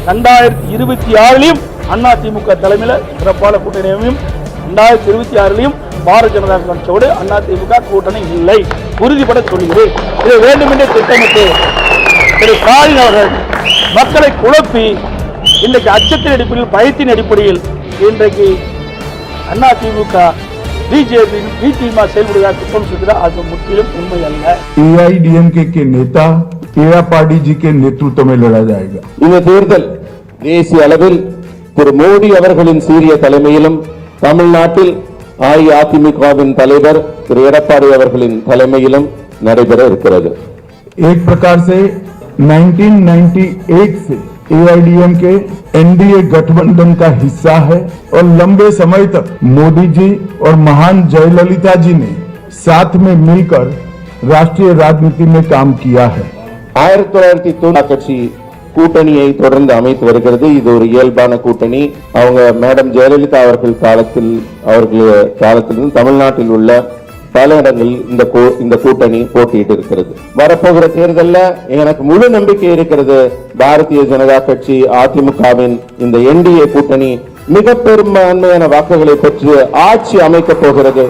2026 அதிமுக தலைமையில் சிறப்பான கூட்டணியும் 2026 பாரதிய ஜனதா கட்சியோடு அதிமுக கூட்டணி இல்லை உறுதிபட சொல்கிறேன். இதை வேண்டுமென்றே திட்டமிட்டு திரு ஸ்டாலின் அவர்கள் மக்களை குழப்பி இன்றைக்கு அச்சத்தின் அடிப்படையில் பயத்தின் அடிப்படையில் இன்றைக்கு அதிமுக பிஜேபி செயல்படுவதாக குற்றம் சொல்கிறார். அது முற்றிலும் உண்மை அல்ல. AIDMK के नेता एडप्पाडी जी के नेतृत्व में लड़ा जाएगा. இந்த தேர்தல் தேசிய அளவில் திரு மோடி அவர்களின் சீரிய தலைமையிலும் தமிழ்நாட்டில் அஇஅதிமுகவின் தலைவர் திரு எடப்பாடி அவர்களின் தலைமையிலும் நடைபெற இருக்கிறது. एक प्रकार से 1998 से AIDMK NDA गठबंधन का हिस्सा है और लंबे समय तक मोदी जी और महान जयललिता जी ने साथ में मिलकर राष्ट्रीय राजनीति में काम किया है. 1990 கட்சி கூட்டணியை தொடர்ந்து அமைத்து வருகிறது. இது ஒரு இயல்பான கூட்டணி. அவங்க மேடம் ஜெயலலிதா அவர்கள் காலத்திலிருந்து தமிழ்நாட்டில் உள்ள பல இடங்களில் இந்த கூட்டணி போட்டியிட்டு இருக்கிறது. வரப்போகிற தேர்தலில் எனக்கு முழு நம்பிக்கை இருக்கிறது. பாரதிய ஜனதா கட்சி அதிமுகவின் இந்த NDA கூட்டணி மிக பெரும்பான்மையான வாக்குகளை பெற்று ஆட்சி அமைக்கப் போகிறது.